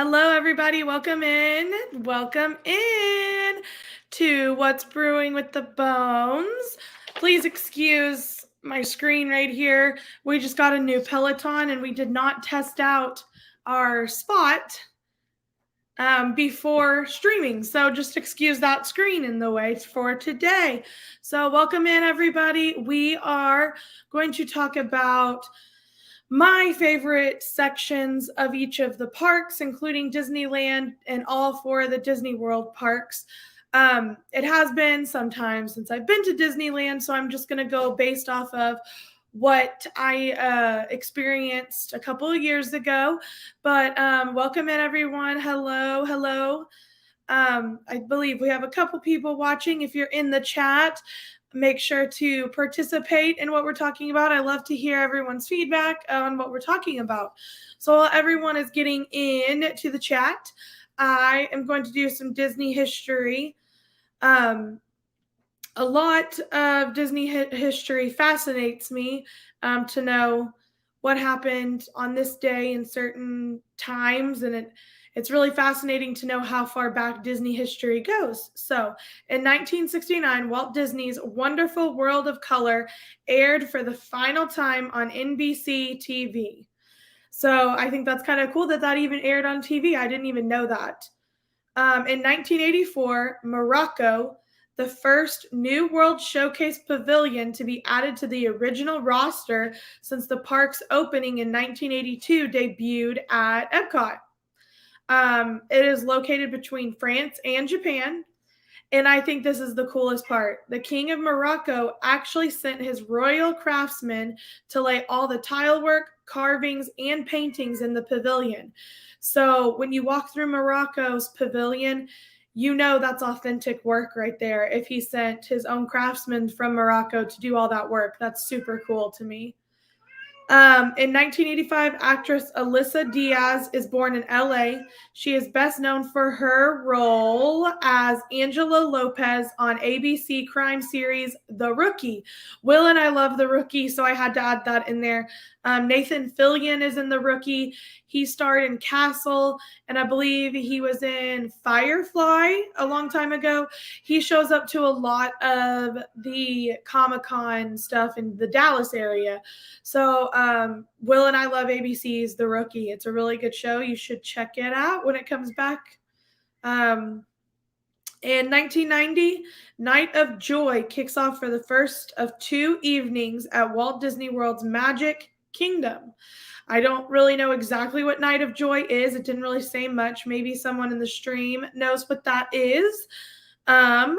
Hello, everybody. Welcome in. Welcome in to What's Brewing with the Bones. Please excuse my screen right here. We just got a new Peloton and we did not test out our spot before streaming. So just excuse that screen in the way for today. So welcome in, everybody. We are going to talk about my favorite sections of each of the parks, including Disneyland and all four of the Disney World parks. It has been some time since I've been to Disneyland, so I'm just going to go based off of what I experienced a couple of years ago. But welcome in, everyone. Hello, hello. I believe we have a couple people watching. If you're in the chat, make sure to participate in what we're talking about. I love to hear everyone's feedback on what we're talking about. So while everyone is getting in to the chat, I am going to do some Disney history. A lot of Disney history fascinates me to know what happened on this day in certain times, and it's really fascinating to know how far back Disney history goes. So in 1969, Walt Disney's Wonderful World of Color aired for the final time on NBC TV. So I think that's kind of cool that even aired on TV. I didn't even know that. In 1984, Morocco, the first New World Showcase pavilion to be added to the original roster since the park's opening in 1982, debuted at Epcot. It is located between France and Japan. And I think this is the coolest part. The King of Morocco actually sent his royal craftsmen to lay all the tile work, carvings, and paintings in the pavilion. So when you walk through Morocco's pavilion, you know that's authentic work right there. If he sent his own craftsmen from Morocco to do all that work, that's super cool to me. In 1985, actress Alyssa Diaz is born in LA. She is best known for her role as Angela Lopez on ABC crime series The Rookie. Will and I love The Rookie, so I had to add that in there. Nathan Fillion is in The Rookie. He starred in Castle, and I believe he was in Firefly a long time ago. He shows up to a lot of the Comic-Con stuff in the Dallas area. So Will and I love ABC's The Rookie. It's a really good show. You should check it out when it comes back. In 1990, Night of Joy kicks off for the first of 2 evenings at Walt Disney World's Magic Kingdom. I don't really know exactly what Night of Joy is. It didn't really say much. Maybe someone in the stream knows what that is. And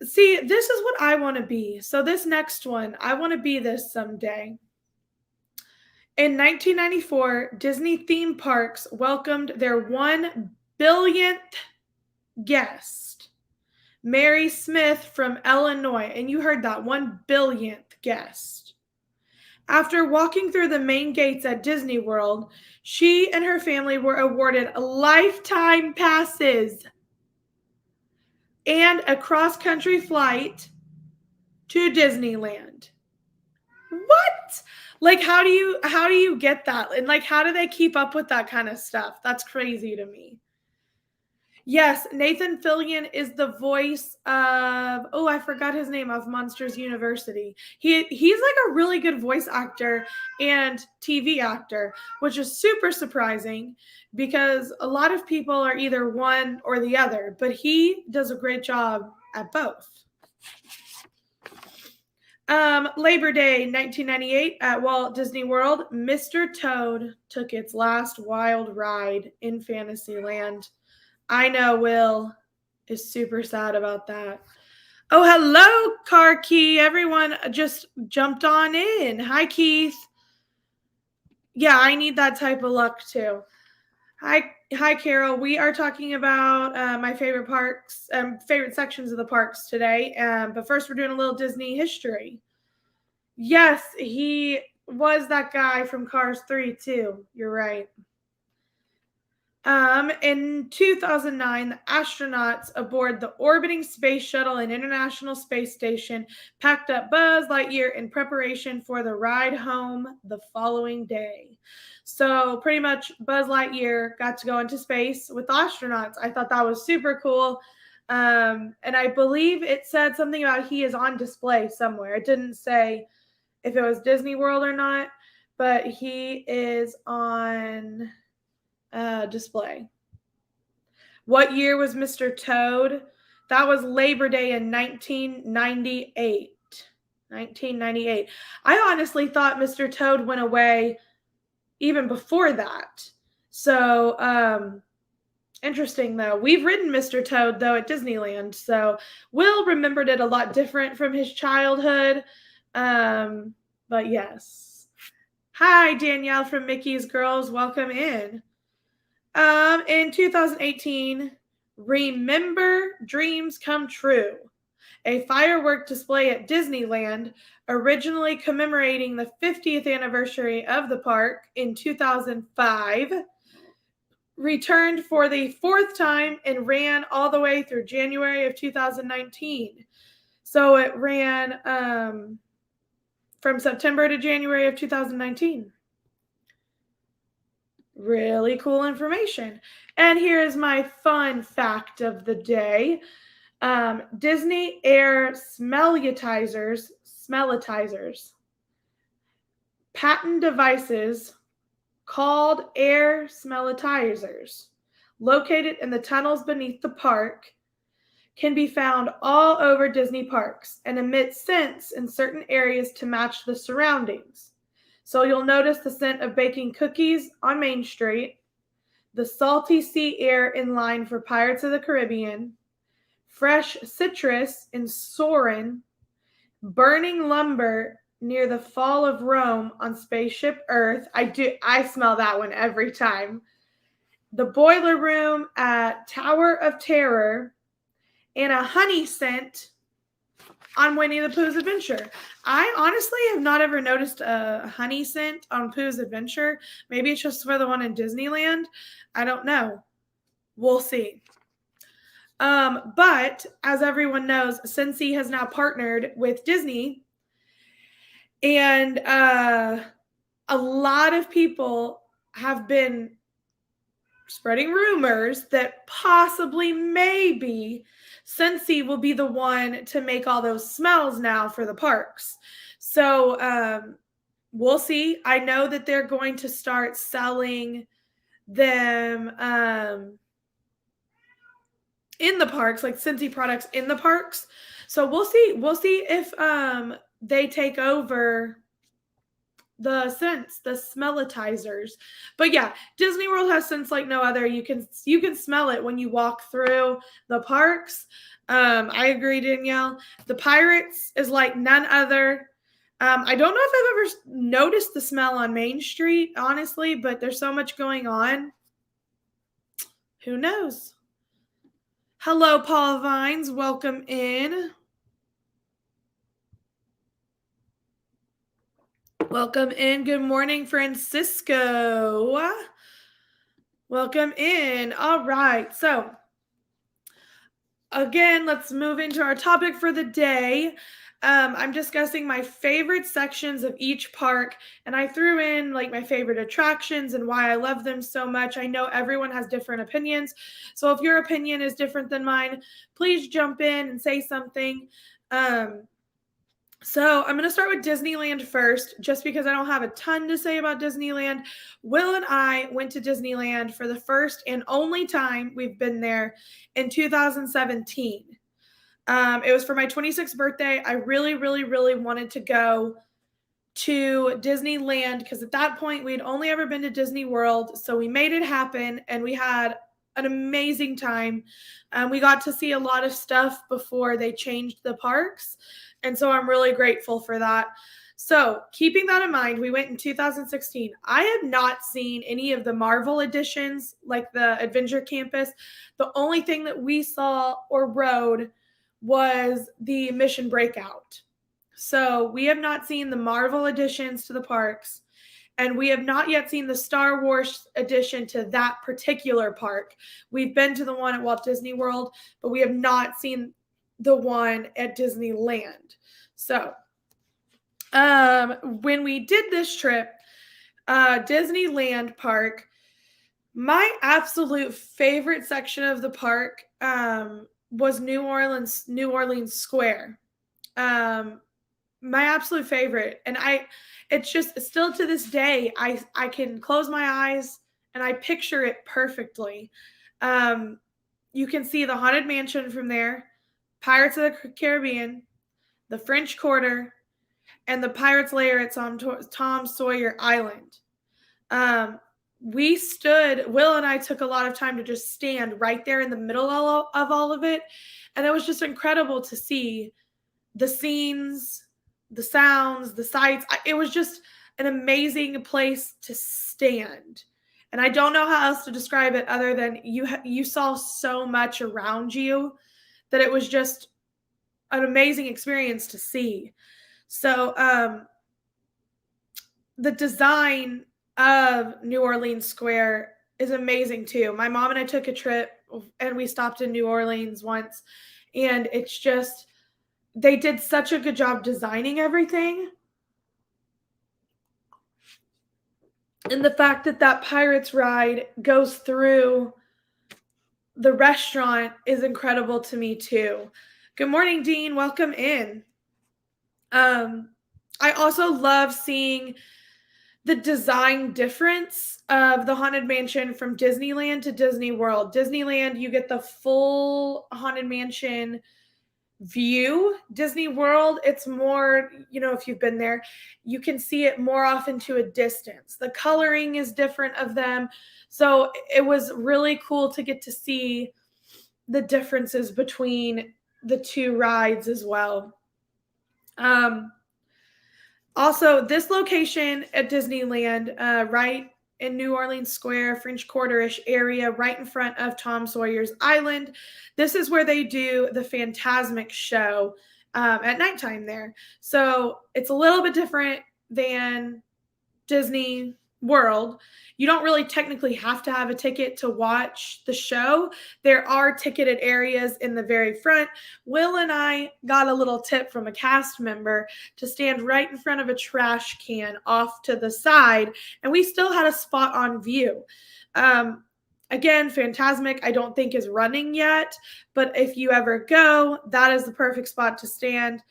see, this is what I want to be. So this next one, I want to be this someday. In 1994, Disney theme parks welcomed their 1 billionth guest, Mary Smith from Illinois. And you heard that, 1 billionth guest. After walking through the main gates at Disney World, she and her family were awarded lifetime passes and a cross-country flight to Disneyland. What? Like, how do you get that? And like, how do they keep up with that kind of stuff? That's crazy to me. Yes, Nathan Fillion is the voice of, I forgot his name, of Monsters University. He's like a really good voice actor and TV actor, which is super surprising because a lot of people are either one or the other, but he does a great job at both. Labor Day 1998 at Walt Disney World, Mr. Toad took its last wild ride in Fantasyland. I know Will is super sad about that. Oh, hello, Car Key. Everyone just jumped on in. Hi, Keith. Yeah, I need that type of luck too. Hi, Carol. We are talking about my favorite parks, favorite sections of the parks today. But first, we're doing a little Disney history. Yes, he was that guy from Cars 3 too. You're right. In 2009, the astronauts aboard the orbiting space shuttle and International Space Station packed up Buzz Lightyear in preparation for the ride home the following day. So pretty much Buzz Lightyear got to go into space with the astronauts. I thought that was super cool. And I believe it said something about he is on display somewhere. It didn't say if it was Disney World or not, but he is on display. What year was Mr. Toad? That was Labor Day in 1998. 1998. I honestly thought Mr. Toad went away even before that. So, interesting though. We've ridden Mr. Toad though at Disneyland, so Will remembered it a lot different from his childhood. But yes. Hi, Danielle from Mickey's Girls. Welcome in. In 2018, Remember Dreams Come True, a firework display at Disneyland, originally commemorating the 50th anniversary of the park in 2005, returned for the fourth time and ran all the way through January of 2019. So it ran from September to January of 2019. Really cool information. And here is my fun fact of the day. Disney air smellitizers, patent devices called air smellitizers, located in the tunnels beneath the park, can be found all over Disney parks and emit scents in certain areas to match the surroundings. So you'll notice the scent of baking cookies on Main Street, the salty sea air in line for Pirates of the Caribbean, fresh citrus in Soarin', burning lumber near the Fall of Rome on Spaceship Earth. I smell that one every time. The boiler room at Tower of Terror, and a honey scent on Winnie the Pooh's Adventure. I honestly have not ever noticed a honey scent on Pooh's Adventure. Maybe it's just for the one in Disneyland. I don't know. We'll see. But as everyone knows, Scentsy has now partnered with Disney, and a lot of people have been spreading rumors that possibly maybe Scentsy will be the one to make all those smells now for the parks. So we'll see. I know that they're going to start selling them in the parks, like Scentsy products in the parks. So we'll see. We'll see if they take over the scents, the smellitizers. But yeah, Disney World has scents like no other. You can smell it when you walk through the parks. I agree, Danielle. The Pirates is like none other. I don't know if I've ever noticed the smell on Main Street, honestly, but there's so much going on. Who knows? Hello, Paul Vines. Welcome in. Welcome in. Good morning, Francisco. Welcome in. All right. So, again, let's move into our topic for the day. I'm discussing my favorite sections of each park, and I threw in like my favorite attractions and why I love them so much. I know everyone has different opinions, so if your opinion is different than mine, please jump in and say something. So I'm going to start with Disneyland first, just because I don't have a ton to say about Disneyland. Will and I went to Disneyland for the first and only time we've been there in 2017. It was for my 26th birthday. I really, really, really wanted to go to Disneyland because at that point we'd only ever been to Disney World. So we made it happen and we had an amazing time. We got to see a lot of stuff before they changed the parks. And so I'm really grateful for that. So keeping that in mind, we went in 2016. I have not seen any of the Marvel editions like the Adventure Campus. The only thing that we saw or rode was the Mission Breakout. So we have not seen the Marvel additions to the parks, and we have not yet seen the Star Wars addition to that particular park. We've been to the one at Walt Disney World, but we have not seen the one at Disneyland. So when we did this trip, Disneyland park. My absolute favorite section of the park was New Orleans Square. Um, my absolute favorite, and it's just still to this day, I can close my eyes and I picture it perfectly. You can see the Haunted Mansion from there, Pirates of the Caribbean, the French Quarter, and the Pirates Lair at Tom Sawyer Island. Um, Will and I took a lot of time to just stand right there in the middle of all of it. And it was just incredible to see the scenes, the sounds, the sights. It was just an amazing place to stand. And I don't know how else to describe it other than you saw so much around you that it was just an amazing experience to see. So the design of New Orleans Square is amazing too. My mom and I took a trip and we stopped in New Orleans once, and it's just, they did such a good job designing everything. And the fact that that Pirates ride goes through the restaurant is incredible to me too. Good morning, Dean. Welcome in. I also love seeing the design difference of the Haunted Mansion from Disneyland to Disney World. Disneyland, you get the full Haunted Mansion view. Disney World, it's more, if you've been there, you can see it more off into a distance. The coloring is different of them. So it was really cool to get to see the differences between the two rides as well. Also, this location at Disneyland, right in New Orleans Square, French Quarter-ish area, right in front of Tom Sawyer's Island. This is where they do the Fantasmic show at nighttime there. So it's a little bit different than Disney World. You don't really technically have to have a ticket to watch the show. There are ticketed areas in the very front. Will and I got a little tip from a cast member to stand right in front of a trash can off to the side, and we still had a spot on view. Again, Fantasmic, I don't think is running yet, but if you ever go, that is the perfect spot to stand.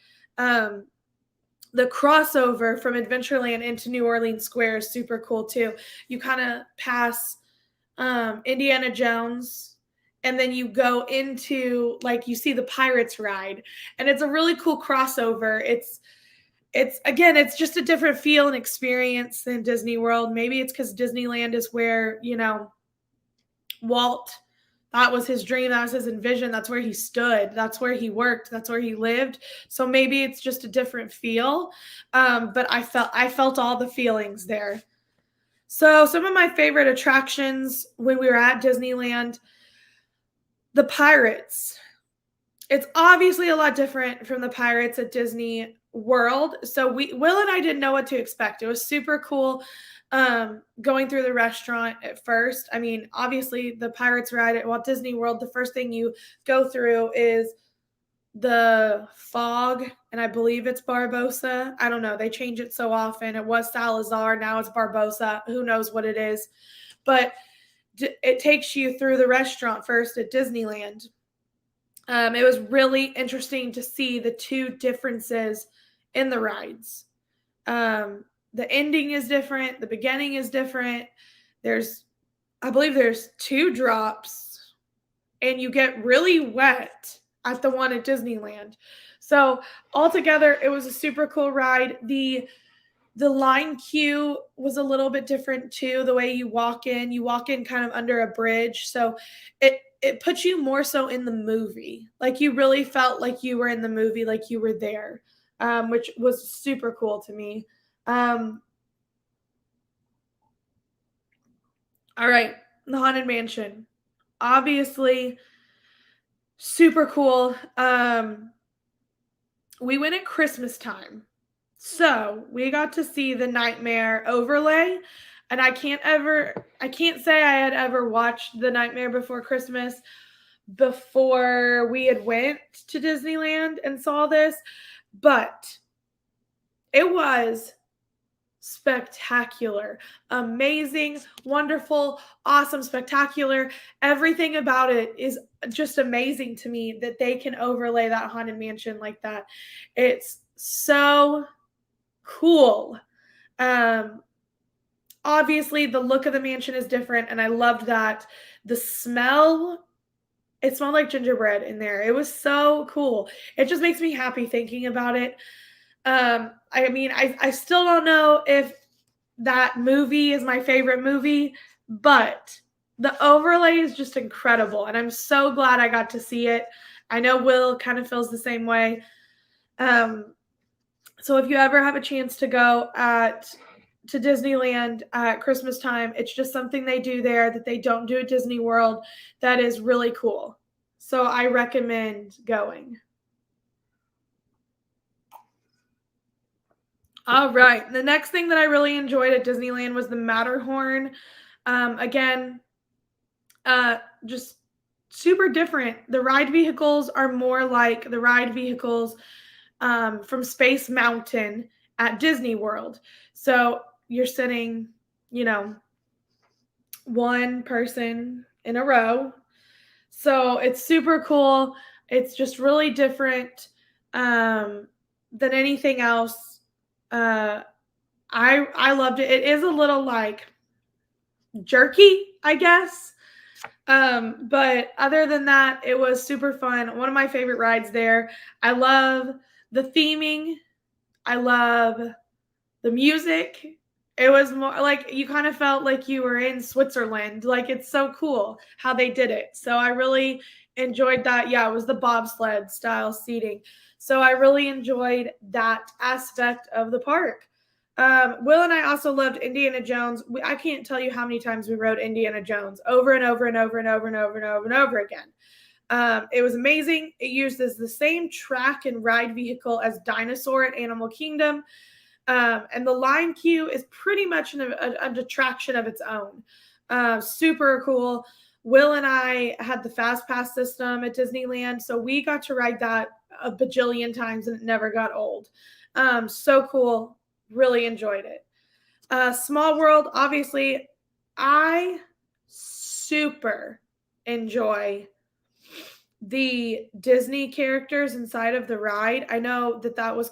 The crossover from Adventureland into New Orleans Square is super cool too. You kind of pass Indiana Jones, and then you go into, like, you see the Pirates ride, and it's a really cool crossover. It's just a different feel and experience than Disney World. Maybe it's because Disneyland is where, Walt, that was his dream. That was his envision. That's where he stood. That's where he worked. That's where he lived. So maybe it's just a different feel. But I felt all the feelings there. So some of my favorite attractions when we were at Disneyland, the Pirates. It's obviously a lot different from the Pirates at Disney World. So Will and I didn't know what to expect. It was super cool. Going through the restaurant at first. I mean, obviously the Pirates ride at Walt Disney World, the first thing you go through is the fog, and I believe it's Barbosa. I don't know. They change it so often. It was Salazar. Now it's Barbosa. Who knows what it is? But it takes you through the restaurant first at Disneyland. It was really interesting to see the two differences in the rides. The ending is different. The beginning is different. I believe there's 2 drops, and you get really wet at the one at Disneyland. So altogether, it was a super cool ride. The line queue was a little bit different too. The way you walk in kind of under a bridge. So it puts you more so in the movie. Like you really felt like you were in the movie, like you were there, which was super cool to me. All right, the Haunted Mansion. Obviously, super cool. We went at Christmas time. So we got to see the Nightmare overlay. And I can't say I had ever watched the Nightmare Before Christmas before we had went to Disneyland and saw this. But it was spectacular, amazing, wonderful, awesome, spectacular. Everything about it is just amazing to me that they can overlay that haunted mansion like that. It's so cool. Obviously the look of the mansion is different, and I loved that. The smell, it smelled like gingerbread in there. It was so cool. It just makes me happy thinking about it. I mean, I still don't know if that movie is my favorite movie, but the overlay is just incredible, and I'm so glad I got to see it. I know Will kind of feels the same way. So if you ever have a chance to go to Disneyland at Christmas time, it's just something they do there that they don't do at Disney World that is really cool. So I recommend going. All right. The next thing that I really enjoyed at Disneyland was the Matterhorn. Again, just super different. The ride vehicles are more like the ride vehicles from Space Mountain at Disney World. So you're sitting, one person in a row. So it's super cool. It's just really different than anything else. I loved it. It is a little like jerky, I guess. But other than that, it was super fun. One of my favorite rides there. I love the theming. I love the music. It was more like you kind of felt like you were in Switzerland. Like it's so cool how they did it. So I really enjoyed that. Yeah, it was the bobsled style seating. So I really enjoyed that aspect of the park. Will and I also loved Indiana Jones. I can't tell you how many times we rode Indiana Jones over and over and over and over and over and over and over again. It was amazing. It uses the same track and ride vehicle as Dinosaur at Animal Kingdom. And the line queue is pretty much an attraction of its own. Super cool. Will and I had the fast pass system at Disneyland, so we got to ride that a bajillion times and it never got old. So cool. Really enjoyed it. Small World, obviously, I super enjoy the Disney characters inside of the ride. I know that was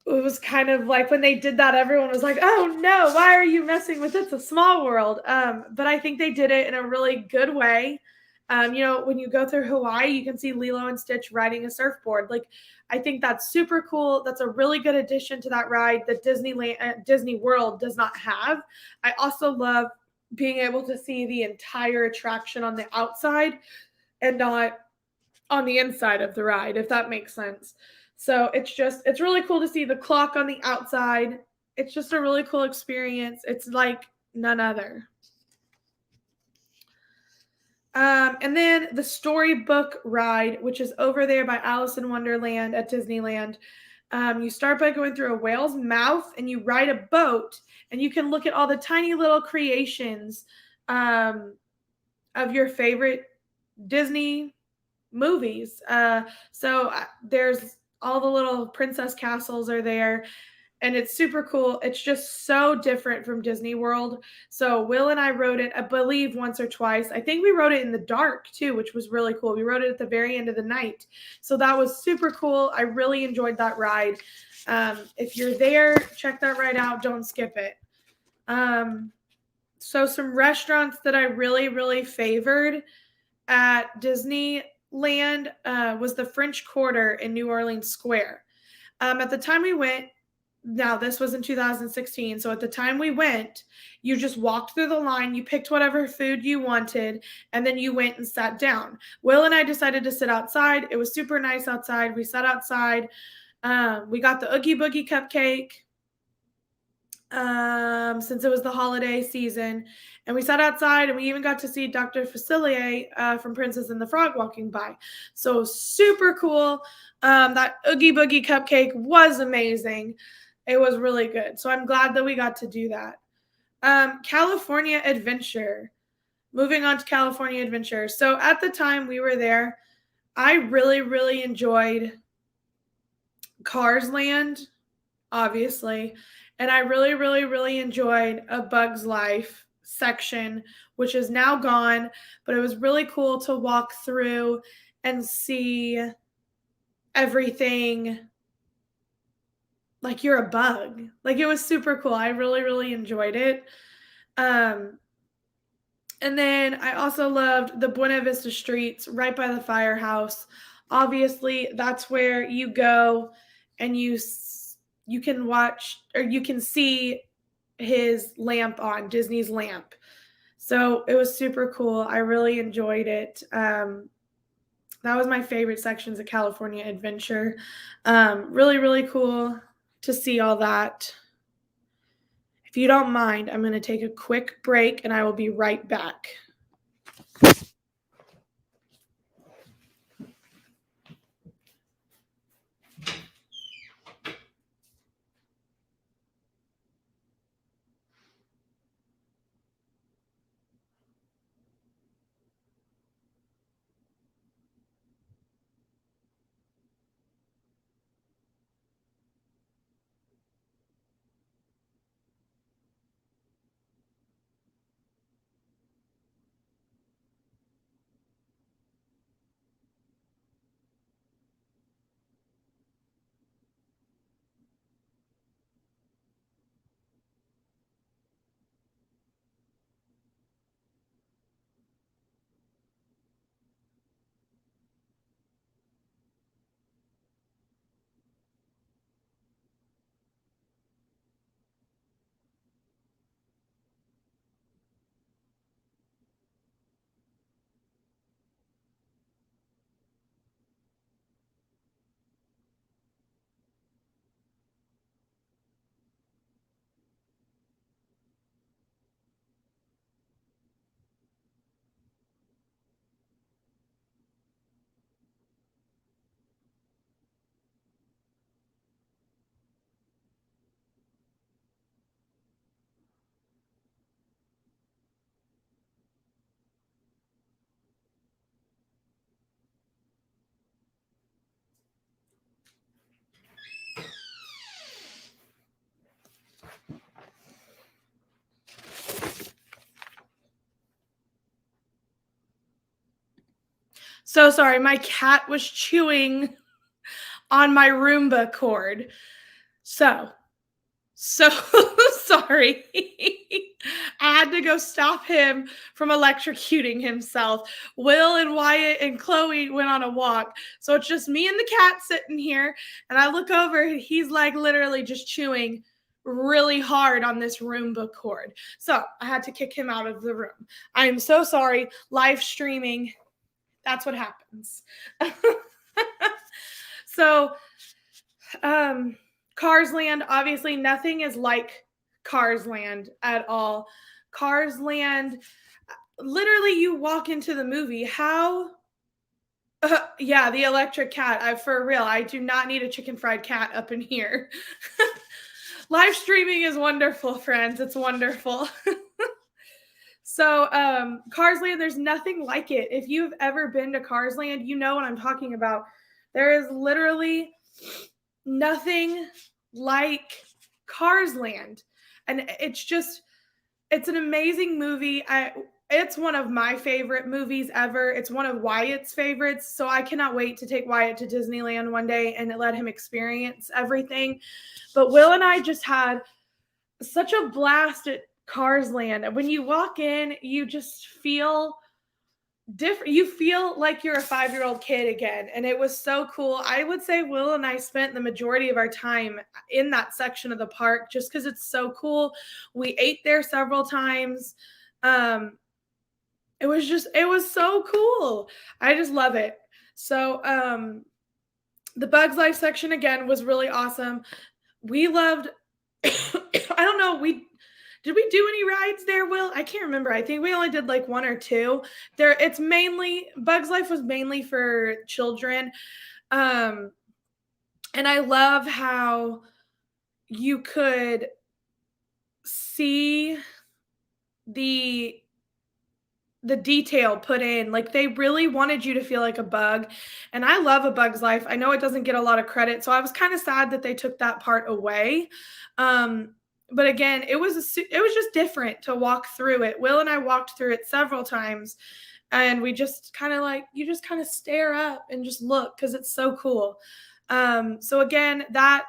it was kind of like when they did that, everyone was like, oh no, why are you messing with It's a Small World? But I think they did it in a really good way. When you go through Hawaii, you can see Lilo and Stitch riding a surfboard. Like, I think that's super cool. That's a really good addition to that ride that Disney World does not have. I also love being able to see the entire attraction on the outside and not on the inside of the ride, if that makes sense. So it's really cool to see the clock on the outside. It's just a really cool experience. It's like none other. And then the Storybook ride, which is over there by Alice in Wonderland at Disneyland. You start by going through a whale's mouth and you ride a boat, and you can look at all the tiny little creations of your favorite Disney movies. So there's all the little princess castles are there, and it's super cool. It's just so different from Disney World. So Will and I rode it, I believe, once or twice. I think we rode it in the dark too, which was really cool. We rode it at the very end of the night. So that was super cool. I really enjoyed that ride. If you're there, check that ride out. Don't skip it. So some restaurants that I really, really favored at Disneyland was the French Quarter in New Orleans Square. At the time we went, now this was in 2016, so at the time we went, you just walked through the line, you picked whatever food you wanted, and then you went and sat down. Will and I decided to sit outside. It was super nice outside. We sat outside. We got the Oogie Boogie cupcake. Since it was the holiday season, and we sat outside, and we even got to see Dr. Facilier from Princess and the Frog walking by. So super cool. That Oogie Boogie cupcake was amazing. It was really good. So I'm glad that we got to do that. California Adventure. Moving on to California Adventure. So at the time we were there, I really, really enjoyed Cars Land. obviously. And I really, really, really enjoyed A Bug's Life section, which is now gone, but it was really cool to walk through and see everything like you're a bug. Like it was super cool. I really, really enjoyed it. Um, and then I also loved the Buena Vista Streets right by the firehouse. Obviously, that's where you go and you can watch or you can see his lamp on Disney's lamp. So it was super cool. I really enjoyed it. That was my favorite sections of California Adventure. Really, really cool to see all that. If you don't mind, I'm going to take a quick break and I will be right back. So sorry, my cat was chewing on my Roomba cord. So sorry. I had to go stop him from electrocuting himself. Will and Wyatt and Chloe went on a walk. So it's just me and the cat sitting here. And I look over and he's like literally just chewing really hard on this Roomba cord. So I had to kick him out of the room. I am so sorry. Live streaming. That's what happens. So, Cars Land, obviously nothing is like Cars Land at all. Cars Land, literally you walk into the movie. How yeah, the electric cat. For real, I do not need a chicken fried cat up in here. Live streaming is wonderful, friends. It's wonderful. So, Cars Land, there's nothing like it. If you've ever been to Cars Land, you know what I'm talking about. There is literally nothing like Cars Land. And it's an amazing movie. It's one of my favorite movies ever. It's one of Wyatt's favorites. So I cannot wait to take Wyatt to Disneyland one day and let him experience everything. But Will and I just had such a blast at Cars Land. When you walk in, you just feel different. You feel like you're a 5-year-old kid again. And it was so cool. I would say Will and I spent the majority of our time in that section of the park just because it's so cool. We ate there several times. It was so cool. I just love it. So the Bugs Life section again was really awesome. We loved I don't know, did we do any rides there, Will? I can't remember. I think we only did like one or two. It's mainly Bugs Life was mainly for children. And I love how you could see the the detail put in. Like they really wanted you to feel like a bug. And I love A Bug's Life. I know it doesn't get a lot of credit, so I was kind of sad that they took that part away. But again, it was just different to walk through it. Will and I walked through it several times, and we just kind of like, you just kind of stare up and just look because it's so cool. So again, that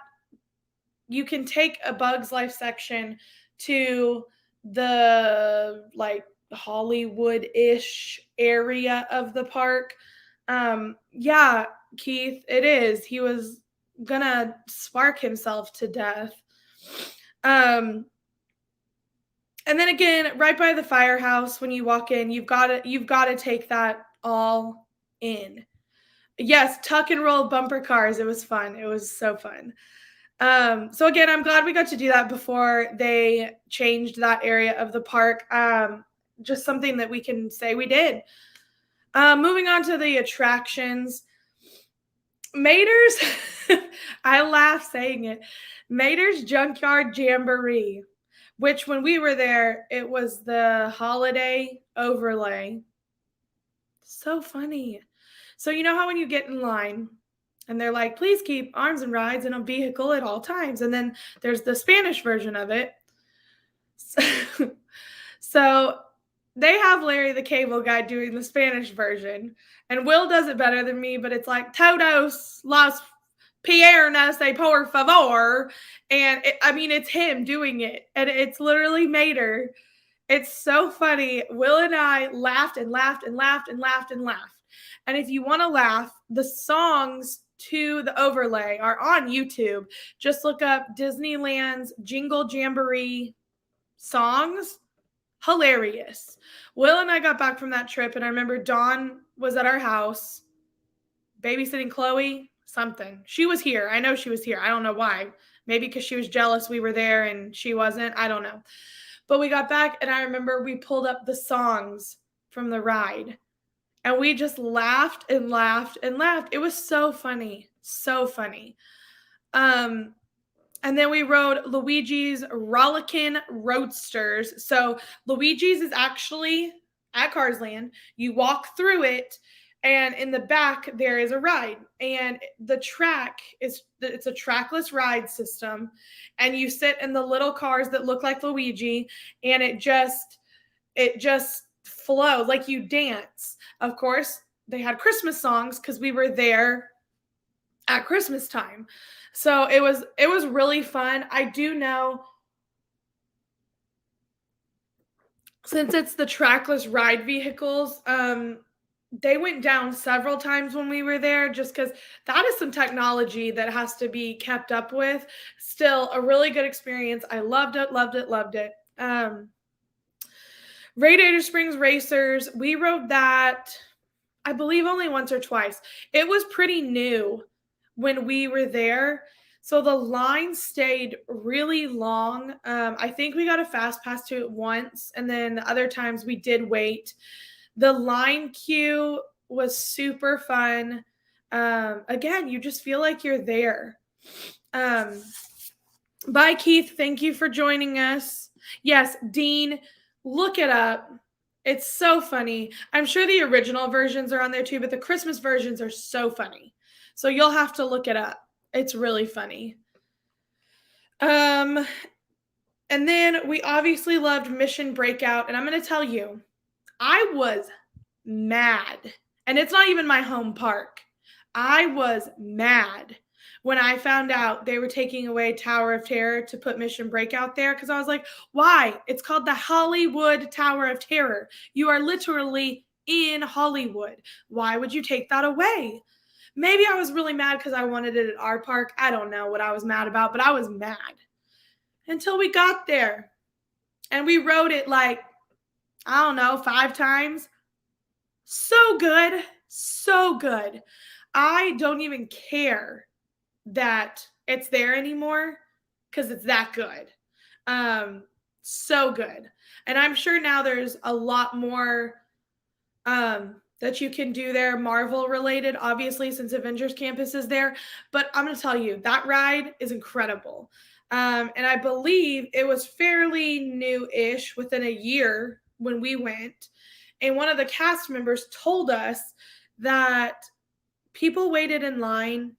you can take A Bug's Life section to the like Hollywood-ish area of the park. Yeah, Keith, it is. He was gonna spark himself to death. And then again, right by the firehouse, when you walk in, you've got to take that all in. Yes, tuck and roll bumper cars. It was fun. It was so fun. So again, I'm glad we got to do that before they changed that area of the park. Just something that we can say we did. Moving on to the attractions. Mater's, I laugh saying it, Mater's Junkyard Jamboree, which when we were there, it was the holiday overlay. So funny. So you know how when you get in line and they're like, please keep arms and rides in a vehicle at all times. And then there's the Spanish version of it. So they have Larry the Cable Guy doing the Spanish version. And Will does it better than me, but it's like, todos los piernas de por favor. And it's him doing it. And it's literally Mater. It's so funny. Will and I laughed and laughed and laughed and laughed and laughed. And if you want to laugh, the songs to the overlay are on YouTube. Just look up Disneyland's Jingle Jamboree songs. Hilarious. Will and I got back from that trip, and I remember Dawn was at our house babysitting Chloe, something. She was here. I know she was here. I don't know why. Maybe because she was jealous we were there and she wasn't. I don't know. But we got back, and I remember we pulled up the songs from the ride. And we just laughed and laughed and laughed. It was so funny. So funny. And then we rode Luigi's Rollickin' Roadsters. So Luigi's is actually at Cars Land. You walk through it, and in the back there is a ride. And the track it's a trackless ride system. And you sit in the little cars that look like Luigi, and it just flows like you dance. Of course, they had Christmas songs because we were there at Christmas time. So it was really fun. I do know, since it's the trackless ride vehicles, they went down several times when we were there, just because that is some technology that has to be kept up with. Still a really good experience. I loved it, loved it, loved it. Radiator Springs Racers, we rode that, I believe, only once or twice. It was pretty new when we were there, so the line stayed really long. I think we got a fast pass to it once, and then the other times we did wait. The line queue was super fun. Again, you just feel like you're there. Bye, Keith. Thank you for joining us. Yes, Dean, look it up. It's so funny. I'm sure the original versions are on there too, but the Christmas versions are so funny. So you'll have to look it up. It's really funny. And then we obviously loved Mission Breakout. And I'm going to tell you, I was mad. And it's not even my home park. I was mad when I found out they were taking away Tower of Terror to put Mission Breakout there, because I was like, why? It's called the Hollywood Tower of Terror. You are literally in Hollywood. Why would you take that away? Maybe I was really mad because I wanted it at our park. I don't know what I was mad about, but I was mad until we got there. And we rode it like, I don't know, 5 times. So good. So good. I don't even care that it's there anymore because it's that good. So good. And I'm sure now there's a lot more that you can do there, Marvel related, obviously, since Avengers Campus is there. But I'm going to tell you, that ride is incredible. And I believe it was fairly new-ish, within a year when we went. And one of the cast members told us that people waited in line,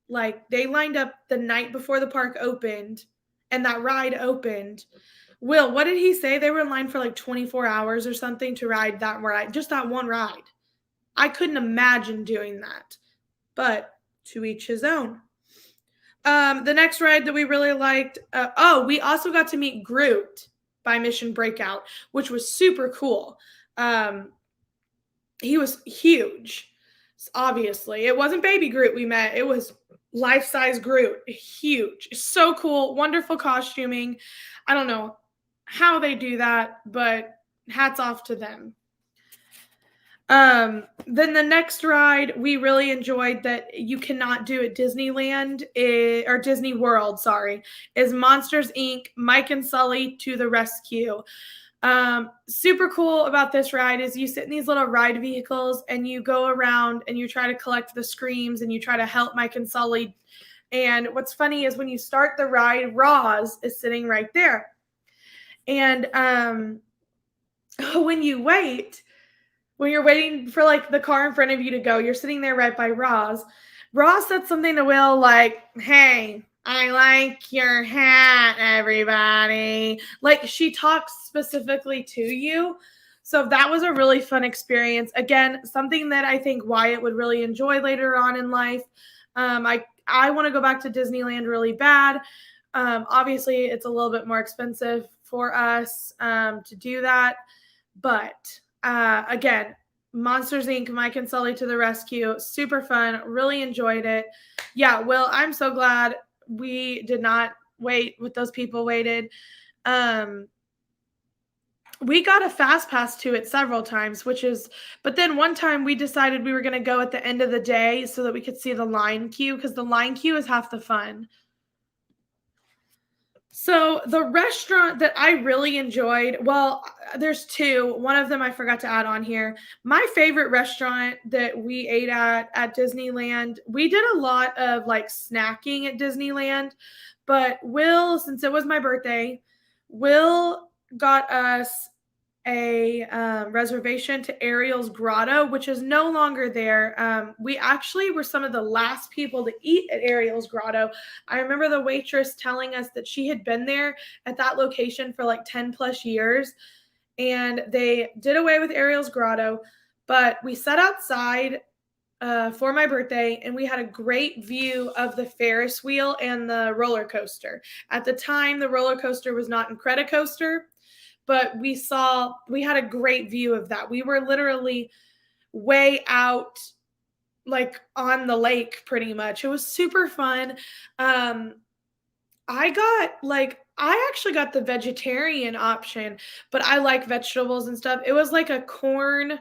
like they lined up the night before the park opened and that ride opened. Will, what did he say? They were in line for like 24 hours or something to ride that ride, just that one ride. I couldn't imagine doing that, but to each his own. The next ride that we really liked, we also got to meet Groot by Mission Breakout, which was super cool. He was huge, obviously. It wasn't baby Groot we met. It was life-size Groot, huge. So cool, wonderful costuming. I don't know how they do that, but hats off to them. Then the next ride we really enjoyed that you cannot do at Disneyland or Disney World, sorry, is Monsters Inc. Mike and Sully to the Rescue. Super cool about this ride is you sit in these little ride vehicles and you go around and you try to collect the screams and you try to help Mike and Sully. And what's funny is when you start the ride, Roz is sitting right there. And when you're waiting for like the car in front of you to go, you're sitting there right by Roz. Roz said something to Will like, "Hey, I like your hat, everybody." Like she talks specifically to you. So that was a really fun experience. Again, something that I think Wyatt would really enjoy later on in life. I want to go back to Disneyland really bad. Obviously, it's a little bit more expensive for us to do that. But again, Monsters Inc. Mike and Sully to the Rescue. Super fun. Really enjoyed it. Yeah, Will, I'm so glad we did not wait with those people waited. We got a fast pass to it several times, but then one time we decided we were going to go at the end of the day so that we could see the line queue because the line queue is half the fun. So the restaurant that I really enjoyed, well, there's two. One of them I forgot to add on here. My favorite restaurant that we ate at Disneyland, we did a lot of like snacking at Disneyland, but Will, since it was my birthday, Will got us a reservation to Ariel's Grotto, which is no longer there. We actually were some of the last people to eat at Ariel's Grotto. I remember the waitress telling us that she had been there at that location for like 10 plus years, and they did away with Ariel's Grotto, but we sat outside for my birthday, and we had a great view of the Ferris wheel and the roller coaster. At the time, the roller coaster was not Incredicoaster, but we had a great view of that. We were literally way out, like on the lake pretty much. It was super fun. I actually got the vegetarian option, but I like vegetables and stuff. It was like a corn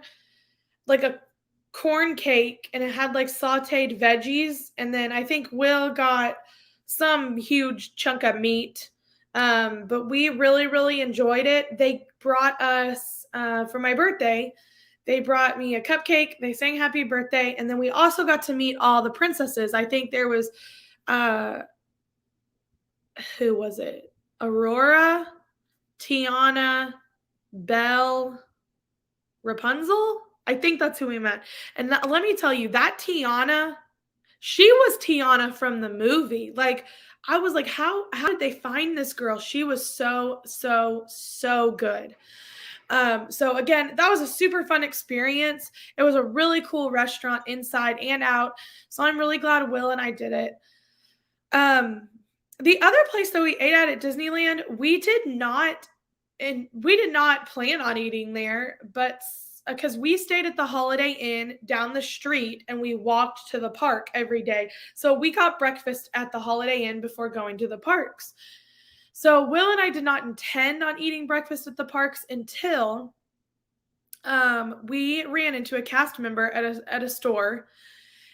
cake, and it had like sauteed veggies. And then I think Will got some huge chunk of meat. But we really, really enjoyed it. They brought us, for my birthday, they brought me a cupcake. They sang happy birthday. And then we also got to meet all the princesses. I think there was, who was it? Aurora, Tiana, Belle, Rapunzel. I think that's who we met. And let me tell you, that Tiana, she was Tiana from the movie. Like, I was like, how did they find this girl? She was so, so, so good. So again, that was a super fun experience. It was a really cool restaurant inside and out. So I'm really glad Will and I did it. The other place that we ate at Disneyland, we did not plan on eating there, but because we stayed at the Holiday Inn down the street and we walked to the park every day. So we got breakfast at the Holiday Inn before going to the parks. So Will and I did not intend on eating breakfast at the parks until we ran into a cast member at a store.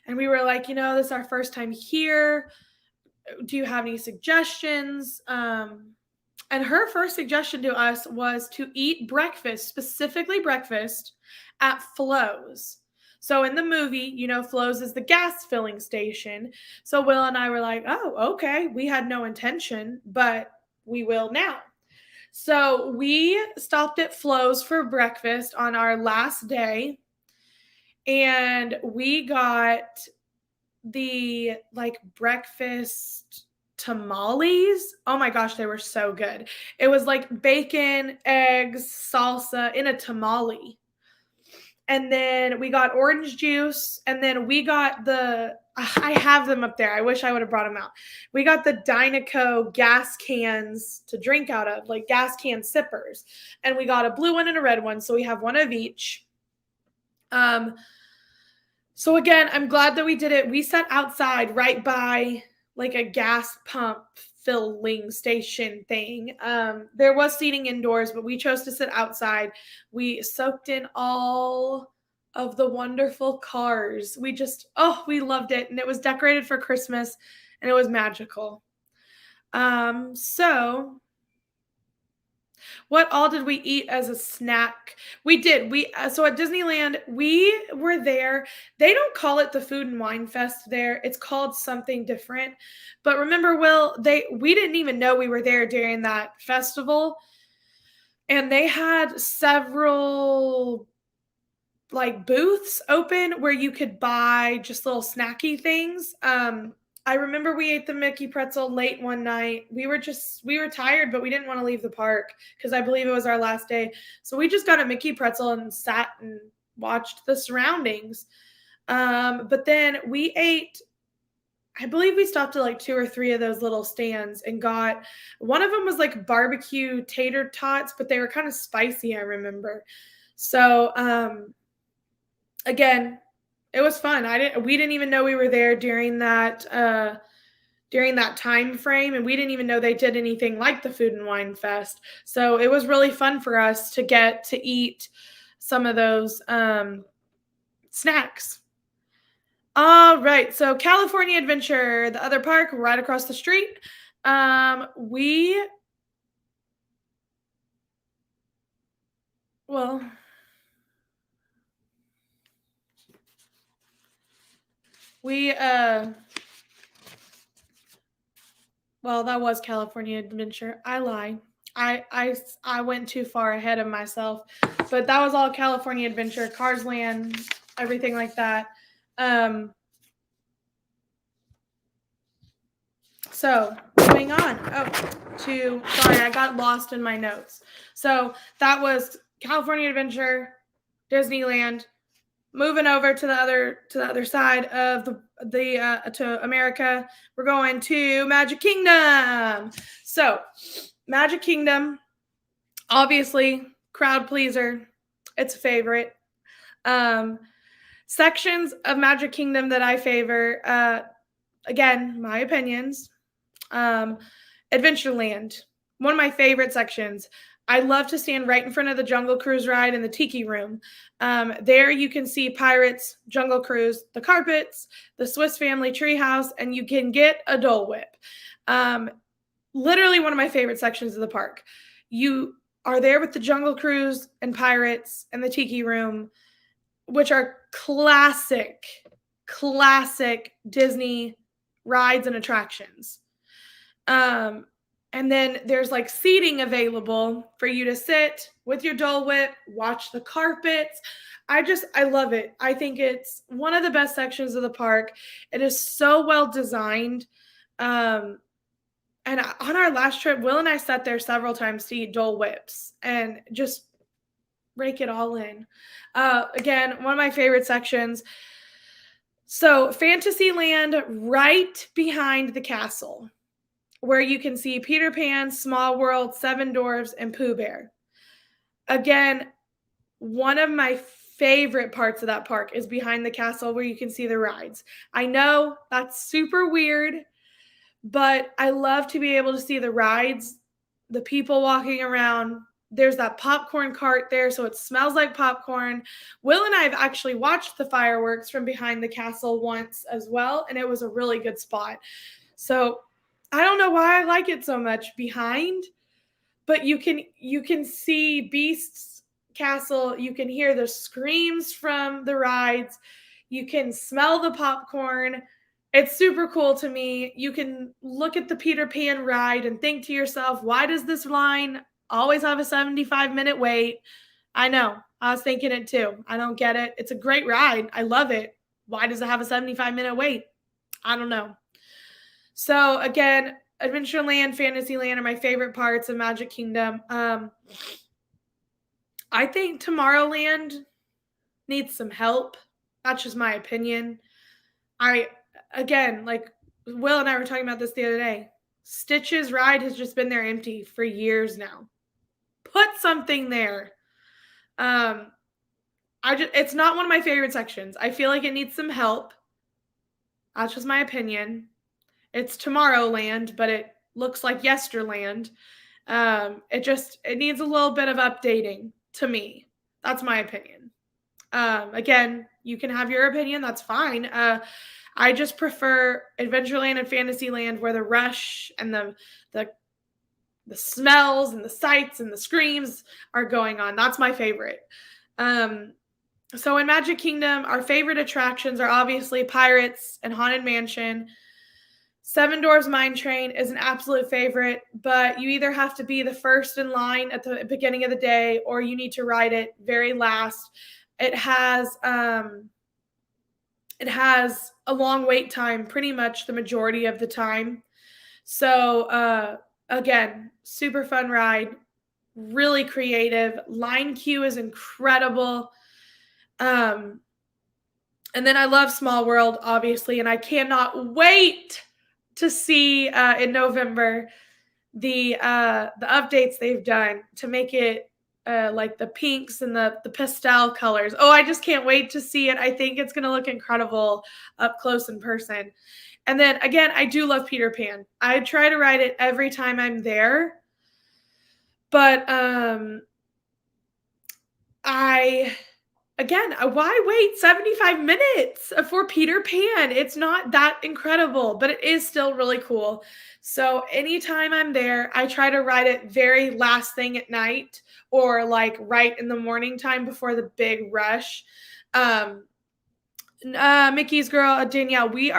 And we were like, this is our first time here. Do you have any suggestions? And her first suggestion to us was to eat breakfast, specifically breakfast, at Flo's. So in the movie, Flo's is the gas filling station. So Will and I were like, oh, okay. We had no intention, but we will now. So we stopped at Flo's for breakfast on our last day, and we got the like breakfast tamales. Oh my gosh, they were so good. It was like bacon, eggs, salsa in a tamale. And then we got orange juice, and then we got I have them up there. I wish I would have brought them out. We got the Dynaco gas cans to drink out of, like gas can sippers. And we got a blue one and a red one, so we have one of each. So again, I'm glad that we did it. We sat outside right by like a gas pump filling station thing. There was seating indoors, but we chose to sit outside. We soaked in all of the wonderful cars. We loved it. And it was decorated for Christmas, and it was magical. So what all did we eat as a snack? We did. So at Disneyland, we were there. They don't call it the Food and Wine Fest there. It's called something different. But remember, Will, we didn't even know we were there during that festival. And they had several like booths open where you could buy just little snacky things. I remember we ate the Mickey pretzel late one night. We were tired, but we didn't want to leave the park because I believe it was our last day. So we just got a Mickey pretzel and sat and watched the surroundings. But then we ate, I believe we stopped at like 2 or 3 of those little stands and got, one of them was like barbecue tater tots, but they were kind of spicy, I remember. So, again, it was fun. We didn't even know we were there during that time frame, and we didn't even know they did anything like the Food and Wine Fest. So it was really fun for us to get to eat some of those snacks. All right, so California Adventure, the other park right across the street. We well we well, that was California Adventure. I lie. I went too far ahead of myself, but that was all California Adventure, Cars Land, everything like that. So moving on. Sorry, I got lost in my notes. So that was California Adventure, Disneyland. Moving over to the other side of to America, we're going to Magic Kingdom. So Magic Kingdom, obviously crowd pleaser. It's a favorite. Sections of Magic Kingdom that I favor, again, my opinions. Adventureland, one of my favorite sections. I love to stand right in front of the Jungle Cruise ride in the Tiki Room. There you can see Pirates, Jungle Cruise, the carpets, the Swiss Family Treehouse, and you can get a Dole Whip. Literally one of my favorite sections of the park. You are there with the Jungle Cruise and Pirates and the Tiki Room, which are classic Disney rides and attractions. And then there's like seating available for you to sit with your Dole Whip, watch the carpets. I love it. I think it's one of the best sections of the park. It is so well designed. And on our last trip, Will and I sat there several times to eat Dole Whips and just rake it all in. Again, one of my favorite sections. So Fantasyland right behind the castle, where you can see Peter Pan, Small World, Seven Dwarfs, and Pooh Bear. Again, one of my favorite parts of that park is behind the castle where you can see the rides. I know that's super weird, but I love to be able to see the rides, the people walking around. There's that popcorn cart there, so it smells like popcorn. Will and I have actually watched the fireworks from behind the castle once as well, and it was a really good spot. So I don't know why I like it so much behind, but you can see Beast's castle. You can hear the screams from the rides. You can smell the popcorn. It's super cool to me. You can look at the Peter Pan ride and think to yourself, why does this line always have a 75-minute wait. I know. I was thinking it too. I don't get it. It's a great ride. I love it. Why does it have a 75-minute wait? I don't know. So again, Adventureland, Fantasyland are my favorite parts of Magic Kingdom. I think Tomorrowland needs some help. That's just my opinion. Again, like Will and I were talking about this the other day. Stitch's ride has just been there empty for years now. Put something there. It's not one of my favorite sections. I feel like it needs some help. That's just my opinion. It's Tomorrowland, but it looks like Yesterland. It needs a little bit of updating to me. That's my opinion. Again, you can have your opinion. That's fine. I just prefer Adventureland and Fantasyland where the rush and the smells and the sights and the screams are going on. That's my favorite. So in Magic Kingdom, our favorite attractions are obviously Pirates and Haunted Mansion. Seven Dwarfs Mine Train is an absolute favorite, but you either have to be the first in line at the beginning of the day or you need to ride it very last. It has a long wait time pretty much the majority of the time. So again, super fun ride, really creative. Line queue is incredible. And then I love Small World, obviously, and I cannot wait to see in November the updates they've done to make it like the pinks and the pastel colors. Oh, I just can't wait to see it. I think it's going to look incredible up close in person. And then again, I do love Peter Pan. I try to ride it every time I'm there. But why wait 75 minutes for Peter Pan? It's not that incredible, but it is still really cool. So anytime I'm there, I try to ride it very last thing at night or like right in the morning time before the big rush. Mickey's girl, Danielle, we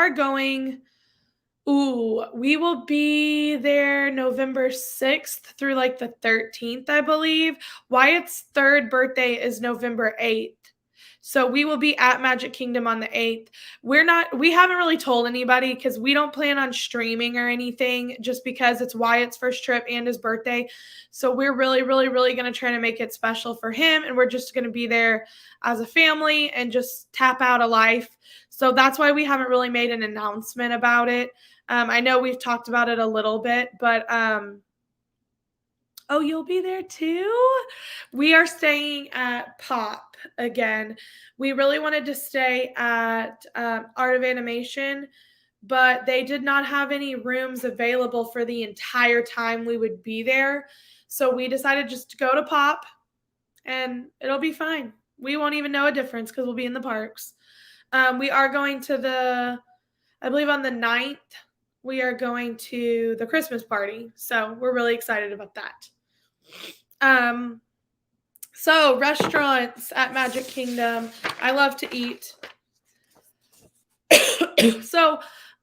will be there November 6th through like the 13th, I believe. Wyatt's third birthday is November 8th. So we will be at Magic Kingdom on the 8th. We haven't really told anybody because we don't plan on streaming or anything just because it's Wyatt's first trip and his birthday. So we're really, really, really going to try to make it special for him. And we're just going to be there as a family and just tap out a life. So that's why we haven't really made an announcement about it. I know we've talked about it a little bit, but oh, you'll be there too? We are staying at Pop again. We really wanted to stay at Art of Animation, but they did not have any rooms available for the entire time we would be there. So we decided just to go to Pop, and it'll be fine. We won't even know a difference because we'll be in the parks. We are going to I believe on the 9th, we are going to the Christmas party. So we're really excited about that. So restaurants at Magic Kingdom. I love to eat. So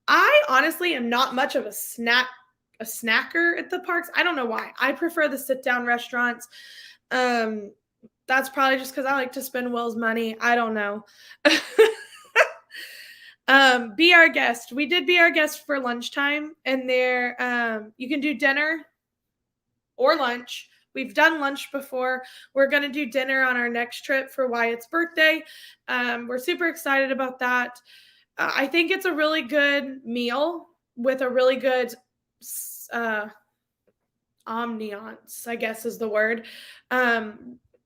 I honestly am not much of a snacker at the parks. I don't know why. I prefer the sit-down restaurants. That's probably just because I like to spend Will's money. I don't know. Be Our Guest. We did Be Our Guest for lunchtime, and there you can do dinner or lunch. We've done lunch before. We're going to do dinner on our next trip for Wyatt's birthday. We're super excited about that. I think it's a really good meal with a really good ambiance, I guess is the word.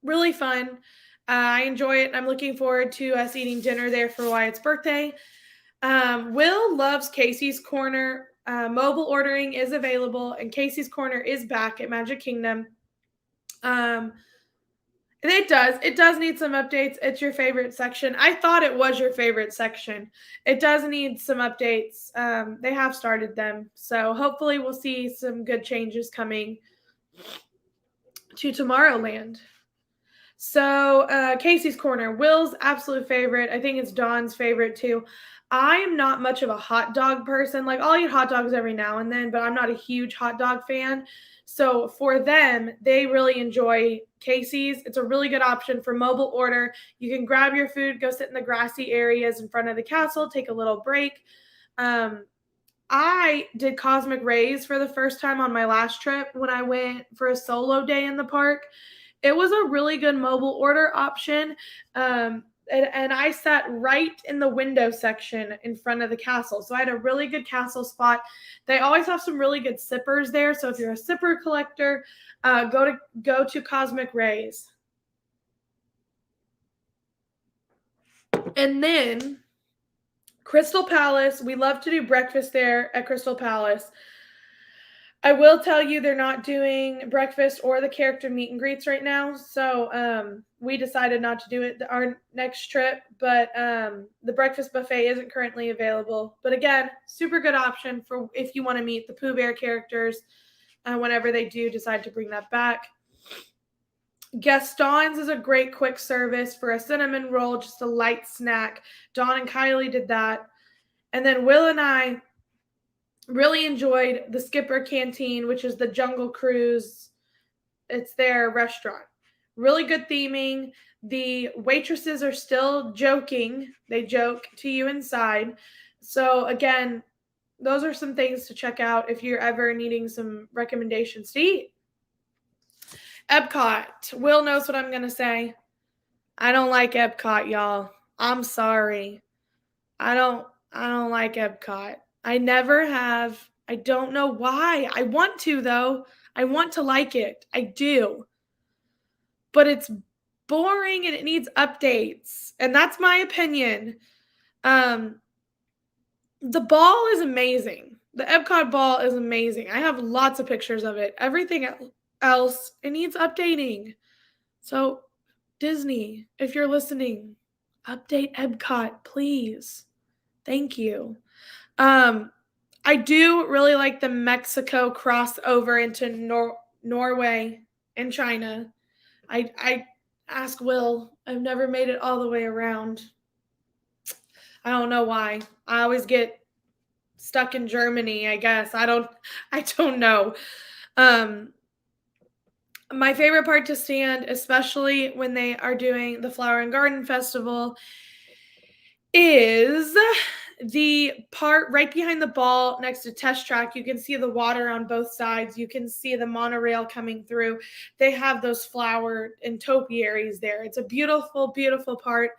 Really fun. I enjoy it. I'm looking forward to us eating dinner there for Wyatt's birthday. Will loves Casey's Corner. Mobile ordering is available, and Casey's Corner is back at Magic Kingdom. It does need some updates. It's your favorite section. I thought it was your favorite section. It does need some updates. They have started them. So hopefully we'll see some good changes coming to Tomorrowland. So Casey's Corner, Will's absolute favorite. I think it's Dawn's favorite too. I'm not much of a hot dog person. Like, I'll eat hot dogs every now and then, but I'm not a huge hot dog fan. So for them, they really enjoy Casey's. It's a really good option for mobile order. You can grab your food, go sit in the grassy areas in front of the castle, take a little break. I did Cosmic Rays for the first time on my last trip when I went for a solo day in the park. It was a really good mobile order option. And I sat right in the window section in front of the castle. So I had a really good castle spot. They always have some really good sippers there. So if you're a sipper collector, go to Cosmic Rays. And then Crystal Palace, we love to do breakfast there at Crystal Palace. I will tell you they're not doing breakfast or the character meet and greets right now. So we decided not to do it our next trip. But the breakfast buffet isn't currently available. But again, super good option for if you want to meet the Pooh Bear characters whenever they do decide to bring that back. Gaston's is a great quick service for a cinnamon roll, just a light snack. Dawn and Kylie did that. And then Will and I really enjoyed the Skipper Canteen, which is the Jungle Cruise. It's their restaurant. Really good theming. The waitresses are still joking. They joke to you inside. So again, those are some things to check out if you're ever needing some recommendations to eat. Epcot. Will knows what I'm going to say. I don't like Epcot, y'all. I'm sorry. I don't like Epcot. I never have. I don't know why. I want to, though. I want to like it. I do. But it's boring and it needs updates. And that's my opinion. The ball is amazing. The Epcot ball is amazing. I have lots of pictures of it. Everything else, it needs updating. So, Disney, if you're listening, update Epcot, please. Thank you. I do really like the Mexico crossover into Norway and China. I ask Will. I've never made it all the way around. I don't know why. I always get stuck in Germany, I guess. I don't know. My favorite part to stand, especially when they are doing the Flower and Garden Festival, is the part right behind the ball next to Test Track. You can see the water on both sides. You can see the monorail coming through. They have those flower and topiaries there. It's a beautiful, beautiful part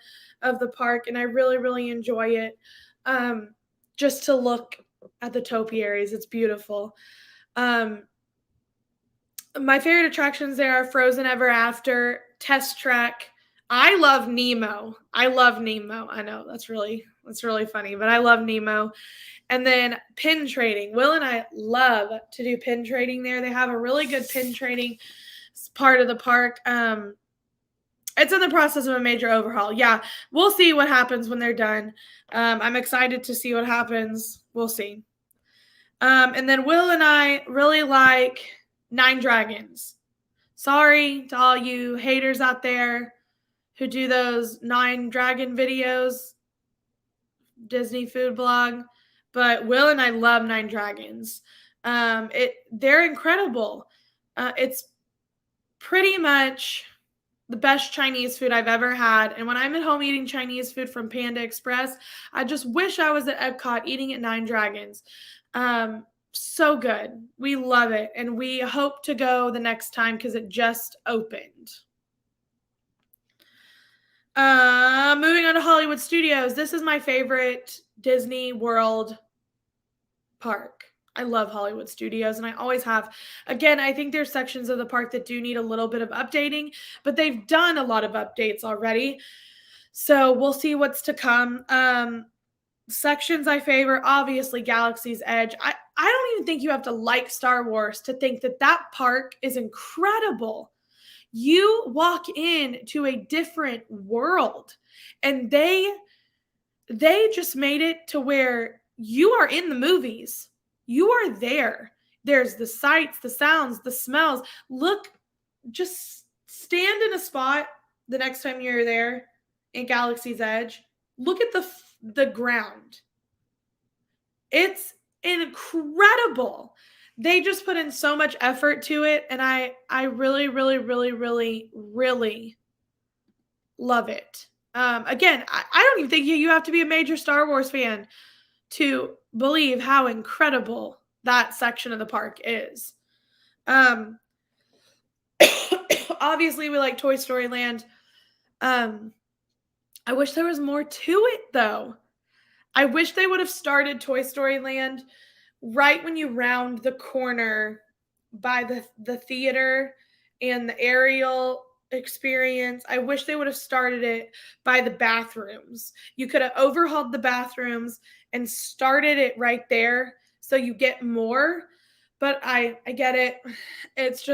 of the park, and I really, really enjoy it. Just to look at the topiaries, it's beautiful. My favorite attractions there are Frozen Ever After, Test Track. I love Nemo. I know that's really funny, but I love Nemo. And then pin trading. Will and I love to do pin trading there. They have a really good pin trading part of the park. It's in the process of a major overhaul. Yeah, we'll see what happens when they're done. I'm excited to see what happens. We'll see. And then Will and I really like Nine Dragons. Sorry to all you haters out there who do those 9 dragon videos, Disney food blog, but Will and I love 9 Dragons. They're incredible. It's pretty much the best Chinese food I've ever had. And when I'm at home eating Chinese food from Panda Express, I just wish I was at Epcot eating at 9 Dragons. So good. We love it. And we hope to go the next time because it just opened. Moving on to Hollywood Studios. This is my favorite Disney World park. I love Hollywood Studios, and I always have. Again, I think there's sections of the park that do need a little bit of updating, but they've done a lot of updates already. So we'll see what's to come. Sections I favor, obviously Galaxy's Edge. I don't even think you have to like Star Wars to think that that park is incredible. You walk into a different world, and they just made it to where you are in the movies. You are there. There's the sights, the sounds, the smells. Look, just stand in a spot the next time you're there in Galaxy's Edge, look at the ground. It's incredible. They just put in so much effort to it, and I really, really, really, really, really love it. Again, I don't even think you have to be a major Star Wars fan to believe how incredible that section of the park is. Obviously, we like Toy Story Land. I wish there was more to it, though. I wish they would have started Toy Story Land right when you round the corner by the theater and the aerial experience. I wish they would have started it by the bathrooms. You could have overhauled the bathrooms and started it right there so you get more. But I get it. It's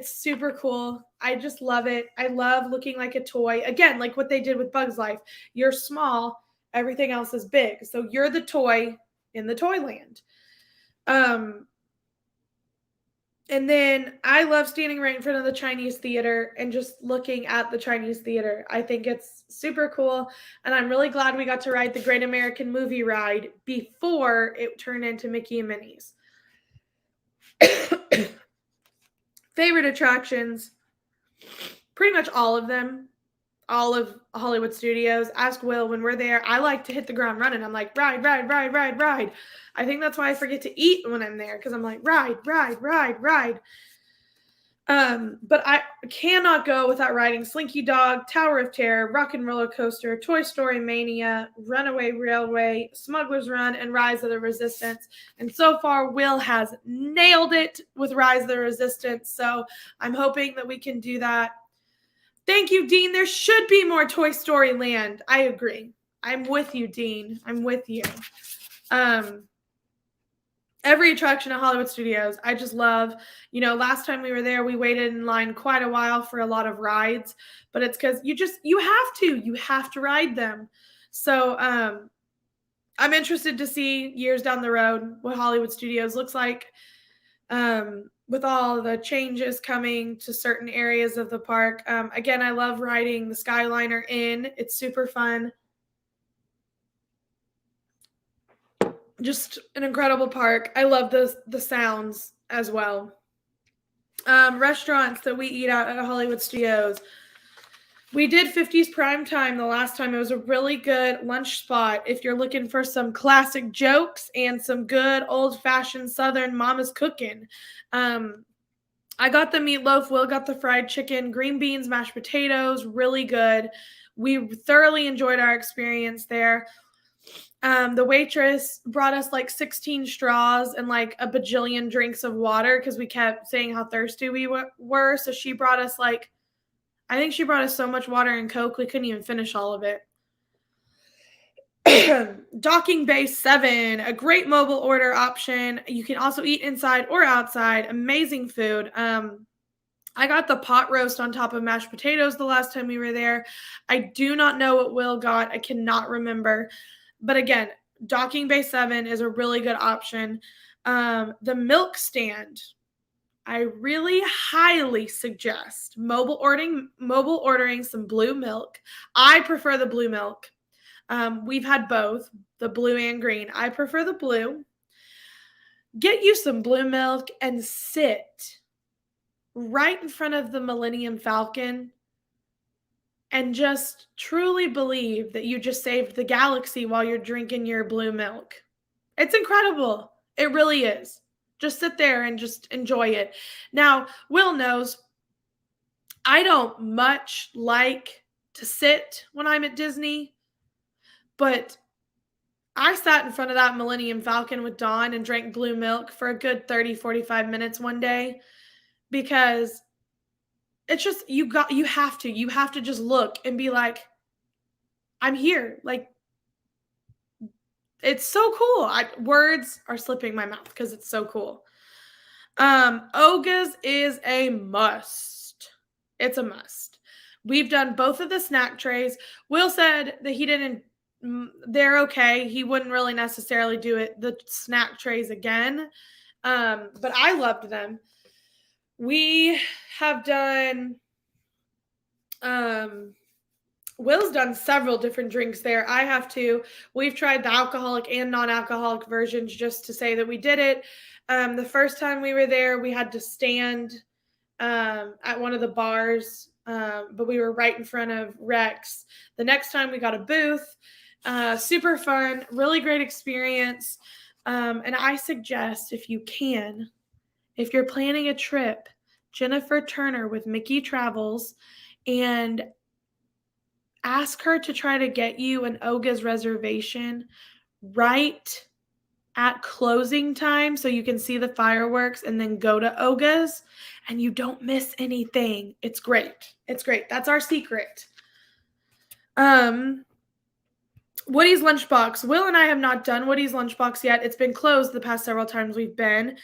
super cool. I just love it. I love looking like a toy. Again, like what they did with Bug's Life. You're small, everything else is big. So you're the toy in the Toyland. And then I love standing right in front of the Chinese theater and just looking at the Chinese theater. I think it's super cool. And I'm really glad we got to ride the Great American Movie Ride before it turned into Mickey and Minnie's. Favorite attractions, pretty much all of them. All of Hollywood Studios. Ask Will when we're there. I like to hit the ground running. I'm like, ride, ride, ride, ride, ride. I think that's why I forget to eat when I'm there, because I'm like, ride, ride, ride, ride. But I cannot go without riding Slinky Dog, Tower of Terror, Rock and Roller Coaster, Toy Story Mania, Runaway Railway, Smuggler's Run, and Rise of the Resistance. And so far, Will has nailed it with Rise of the Resistance. So I'm hoping that we can do that. Thank you, Dean. There should be more Toy Story Land. I agree. I'm with you, Dean. I'm with you. Every attraction at Hollywood Studios, I just love. Last time we were there, we waited in line quite a while for a lot of rides, but it's because you have to ride them. So I'm interested to see years down the road what Hollywood Studios looks like. With all the changes coming to certain areas of the park. Again, I love riding the Skyliner in. It's super fun. Just an incredible park. I love the sounds as well. Restaurants that we eat out at Hollywood Studios. We did 50s Prime Time the last time. It was a really good lunch spot if you're looking for some classic jokes and some good old-fashioned Southern mama's cooking. I got the meatloaf. Will got the fried chicken, green beans, mashed potatoes, really good. We thoroughly enjoyed our experience there. The waitress brought us like 16 straws and like a bajillion drinks of water because we kept saying how thirsty we were. So she brought us I think she brought us so much water and Coke, we couldn't even finish all of it. Docking Bay 7, a great mobile order option. You can also eat inside or outside. Amazing food. I got the pot roast on top of mashed potatoes the last time we were there. I do not know what Will got. I cannot remember. But again, Docking Bay 7 is a really good option. The milk stand, I really highly suggest mobile ordering some blue milk. I prefer the blue milk. We've had both, the blue and green. I prefer the blue. Get you some blue milk and sit right in front of the Millennium Falcon and just truly believe that you just saved the galaxy while you're drinking your blue milk. It's incredible. It really is. Just sit there and just enjoy it. Now, Will knows I don't much like to sit when I'm at Disney, but I sat in front of that Millennium Falcon with Dawn and drank blue milk for a good 30, 45 minutes one day because it's just, you have to just look and be like, I'm here. Like, it's so cool. Words are slipping my mouth because it's so cool. Oga's is a must. It's a must. We've done both of the snack trays. Will said that they're okay. He wouldn't really necessarily do the snack trays again. But I loved them. We have done Will's done several different drinks there. I have too. We've tried the alcoholic and non-alcoholic versions just to say that we did it. The first time we were there, we had to stand at one of the bars, but we were right in front of Rex. The next time we got a booth. Super fun, really great experience. And I suggest if you can, if you're planning a trip, Jennifer Turner with Mickey Travels, and ask her to try to get you an Oga's reservation right at closing time so you can see the fireworks and then go to Oga's and you don't miss anything. It's great. It's great. That's our secret. Woody's Lunchbox. Will and I have not done Woody's Lunchbox yet. It's been closed the past several times we've been.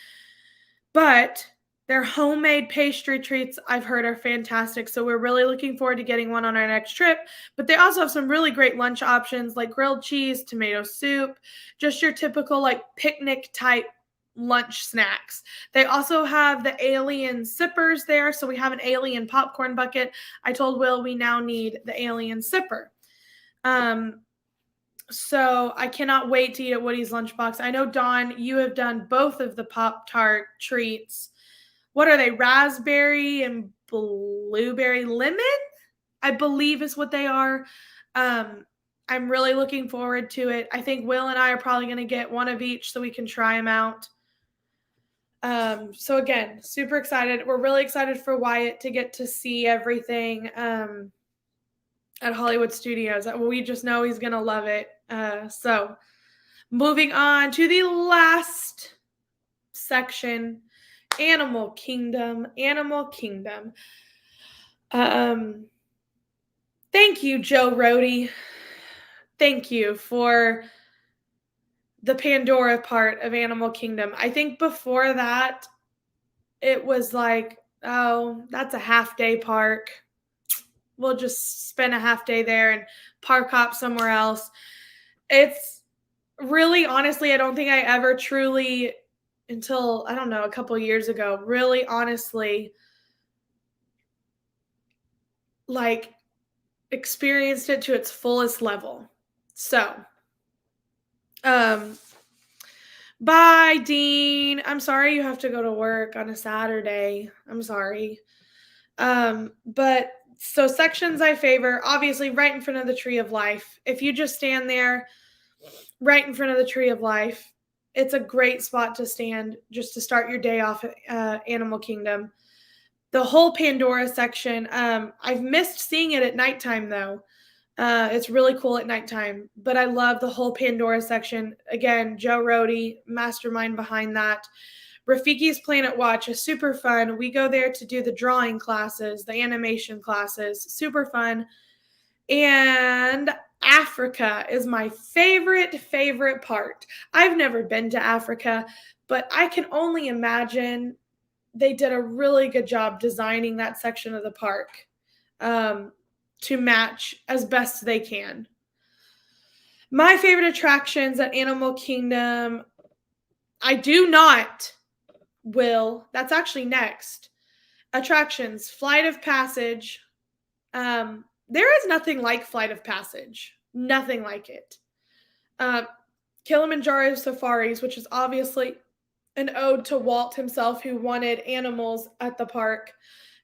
But their homemade pastry treats, I've heard, are fantastic. So we're really looking forward to getting one on our next trip. But they also have some really great lunch options like grilled cheese, tomato soup, just your typical like picnic type lunch snacks. They also have the alien sippers there. So we have an alien popcorn bucket. I told Will we now need the alien sipper. So I cannot wait to eat at Woody's Lunchbox. I know, Dawn, you have done both of the Pop-Tart treats. What are they? Raspberry and blueberry lemon, I believe is what they are. I'm really looking forward to it. I think Will and I are probably going to get one of each so we can try them out. So again, super excited. We're really excited for Wyatt to get to see everything at Hollywood Studios. We just know he's going to love it. So moving on to the last section, Animal Kingdom. Animal Kingdom. Thank you, Joe Rohde. Thank you for the Pandora part of Animal Kingdom. I think before that, it was like, oh, that's a half-day park. We'll just spend a half day there and park hop somewhere else. It's really, honestly, I don't think I ever truly, until, I don't know, a couple years ago, really honestly, like, experienced it to its fullest level. So, bye, Dean. I'm sorry you have to go to work on a Saturday. I'm sorry. But so sections I favor, obviously right in front of the Tree of Life. If you just stand there right in front of the Tree of Life, it's a great spot to stand just to start your day off at Animal Kingdom. The whole Pandora section, I've missed seeing it at nighttime though. It's really cool at nighttime, but I love the whole Pandora section. Again, Joe Rohde, mastermind behind that. Rafiki's Planet Watch is super fun. We go there to do the drawing classes, the animation classes, super fun. And Africa is my favorite part. I've never been to Africa, but I can only imagine they did a really good job designing that section of the park to match as best they can. My favorite attractions at Animal Kingdom, I do not, Will, that's actually next. Attractions, Flight of Passage. There is nothing like Flight of Passage. Nothing like it. Kilimanjaro Safaris, which is obviously an ode to Walt himself, who wanted animals at the park.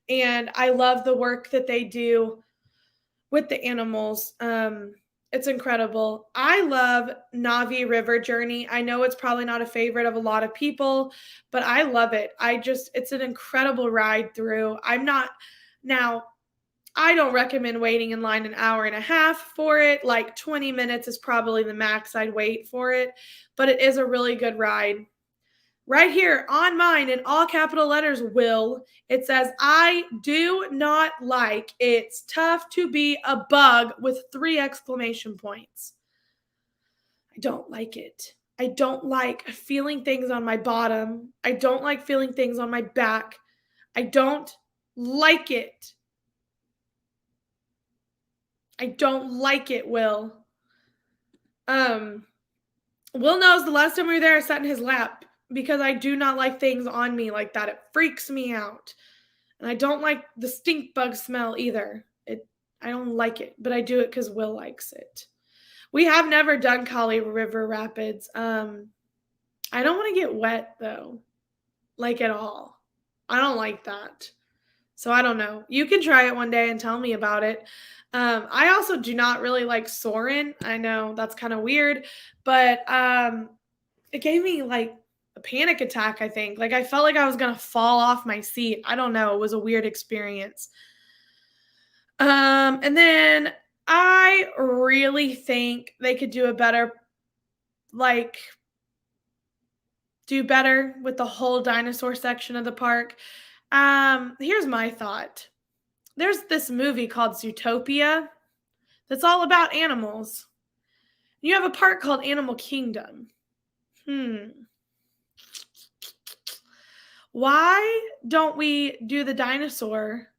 And I love the work that they do with the animals. It's incredible. I love Navi River Journey. I know it's probably not a favorite of a lot of people, but I love it. It's an incredible ride through. I don't recommend waiting in line an hour and a half for it. Like 20 minutes is probably the max I'd wait for it, but it is a really good ride. Right here on mine in all capital letters, Will, it says, I do not like It's Tough to Be a Bug with 3 exclamation points. I don't like it. I don't like feeling things on my bottom. I don't like feeling things on my back. I don't like it. I don't like it, Will. Will knows the last time we were there, I sat in his lap because I do not like things on me like that. It freaks me out. And I don't like the stink bug smell either. I don't like it, but I do it because Will likes it. We have never done Kali River Rapids. I don't want to get wet though, like at all. I don't like that. So I don't know. You can try it one day and tell me about it. I also do not really like Soarin'. I know that's kind of weird, but it gave me like a panic attack, I think. Like I felt like I was going to fall off my seat. I don't know. It was a weird experience. And then I really think they could do a better, like, do better with the whole dinosaur section of the park. Here's my thought. There's this movie called Zootopia that's all about animals. You have a park called Animal Kingdom. Why don't we do the dinosaur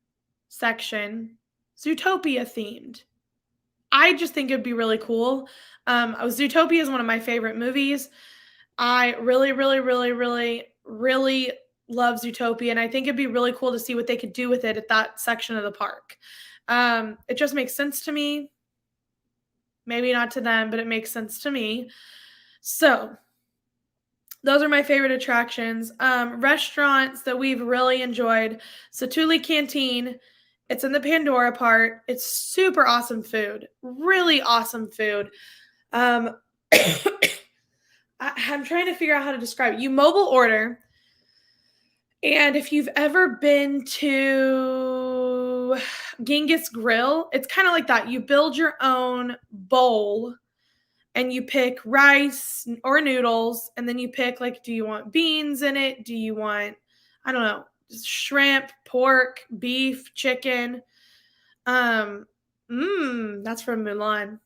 section Zootopia themed? I just think it'd be really cool. Zootopia is one of my favorite movies. I really, really, really, really, really love Zootopia, and I think it'd be really cool to see what they could do with it at that section of the park. It just makes sense to me. Maybe not to them, but it makes sense to me. So those are my favorite attractions. Restaurants that we've really enjoyed. Satuli Canteen. It's in the Pandora part. It's super awesome food. Really awesome food. I'm trying to figure out how to describe it. You mobile order. And if you've ever been to Genghis Grill, it's kind of like that. You build your own bowl and you pick rice or noodles, and then you pick, like, do you want beans in it? Do you want, I don't know, shrimp, pork, beef, chicken? That's from Mulan.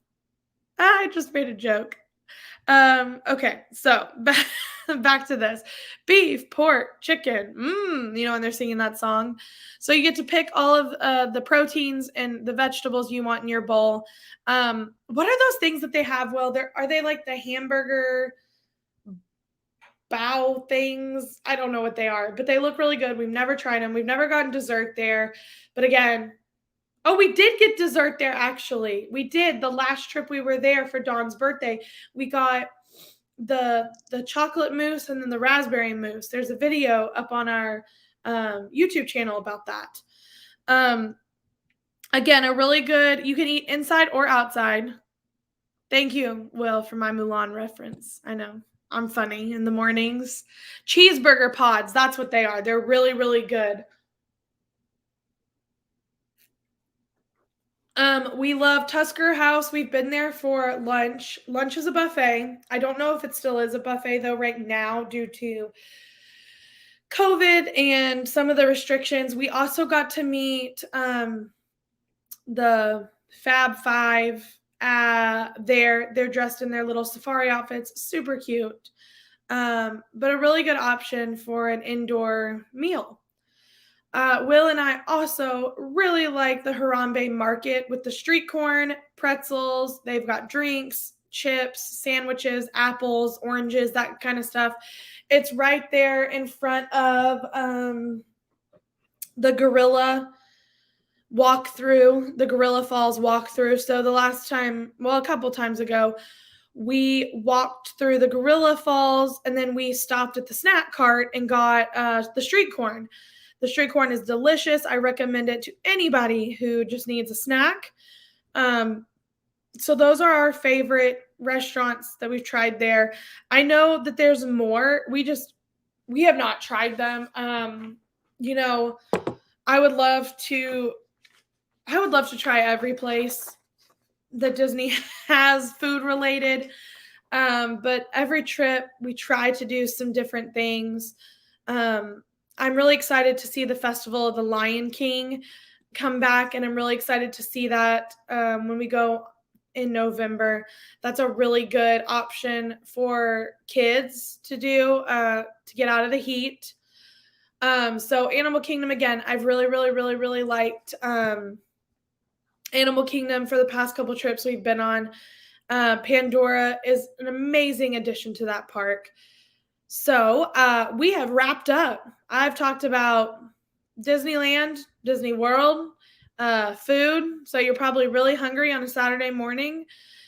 I just made a joke. Okay, so back to this. Beef, pork, chicken, and they're singing that song. So you get to pick all of the proteins and the vegetables you want in your bowl. What are those things that they have? Well, are they like the hamburger bow things? I don't know what they are, but they look really good. We've never tried them. We've never gotten dessert there. But again, we did get dessert there, actually. We did. The last trip we were there for Dawn's birthday, we got the chocolate mousse and then the raspberry mousse. There's a video up on our YouTube channel about that. Again, a really good, you can eat inside or outside. Thank you, Will, for my Mulan reference. I know. I'm funny in the mornings. Cheeseburger pods, that's what they are. They're really, really good. We love Tusker House. We've been there for lunch. Lunch is a buffet. I don't know if it still is a buffet though right now due to COVID and some of the restrictions. We also got to meet the Fab Five. They're dressed in their little safari outfits, super cute. But a really good option for an indoor meal. Will and I also really like the Harambe Market with the street corn, pretzels. They've got drinks, chips, sandwiches, apples, oranges, that kind of stuff. It's right there in front of the Gorilla walkthrough, the Gorilla Falls walkthrough. So the last time, a couple times ago, we walked through the Gorilla Falls and then we stopped at the snack cart and got the street corn. The street corn is delicious. I recommend it to anybody who just needs a snack. So those are our favorite restaurants that we've tried there. I know that there's more. We have not tried them. I would love to try every place that Disney has food related. But every trip we try to do some different things. I'm really excited to see the Festival of the Lion King come back, and I'm really excited to see that when we go in November. That's a really good option for kids to do to get out of the heat. So Animal Kingdom, again, I've really, really, really, really liked Animal Kingdom for the past couple trips we've been on. Pandora is an amazing addition to that park. So we have wrapped up. I've talked about Disneyland, Disney World. food. So you're probably really hungry on a Saturday morning.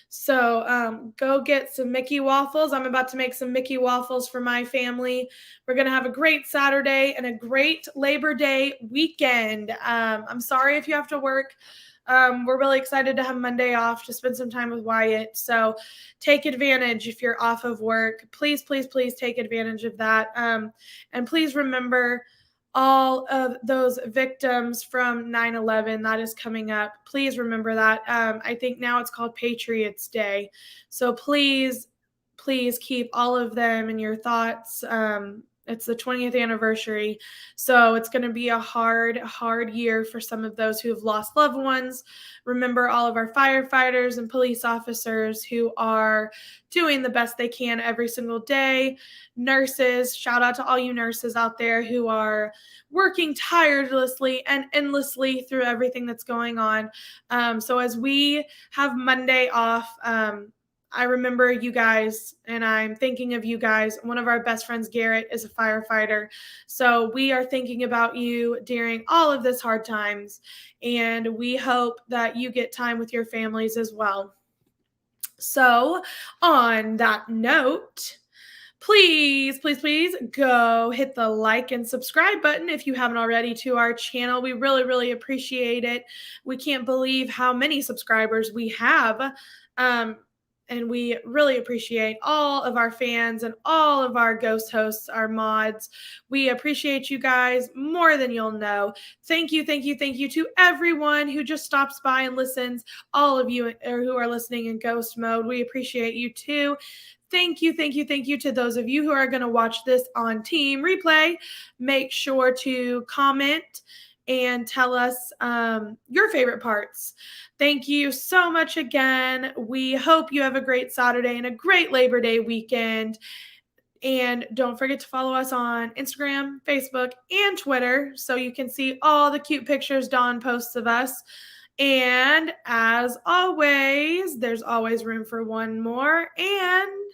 So go get some Mickey waffles. I'm about to make some Mickey waffles for my family. We're going to have a great Saturday and a great Labor Day weekend. I'm sorry if you have to work. We're really excited to have Monday off to spend some time with Wyatt. So take advantage if you're off of work. Please, please, please take advantage of that. And please remember all of those victims from 9/11 that is coming up. Please remember that. I think now it's called Patriots Day. So please, please keep all of them in your thoughts. It's the 20th anniversary. So it's going to be a hard, hard year for some of those who have lost loved ones. Remember all of our firefighters and police officers who are doing the best they can every single day. Nurses, shout out to all you nurses out there who are working tirelessly and endlessly through everything that's going on. So as we have Monday off, I remember you guys and I'm thinking of you guys. One of our best friends, Garrett, is a firefighter. So we are thinking about you during all of this hard times. And we hope that you get time with your families as well. So on that note, please, please, please go hit the like and subscribe button if you haven't already to our channel. We really, really appreciate it. We can't believe how many subscribers we have. And we really appreciate all of our fans and all of our ghost hosts, our mods. We appreciate you guys more than you'll know. Thank you, thank you, thank you to everyone who just stops by and listens. All of you who are listening in ghost mode, we appreciate you too. Thank you, thank you, thank you to those of you who are going to watch this on Team Replay. Make sure to comment and tell us your favorite parts. Thank you so much again. We hope you have a great Saturday and a great Labor Day weekend. And don't forget to follow us on Instagram, Facebook, and Twitter so you can see all the cute pictures Dawn posts of us. And as always, there's always room for one more. And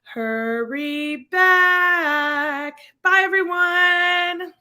hurry back. Bye, everyone.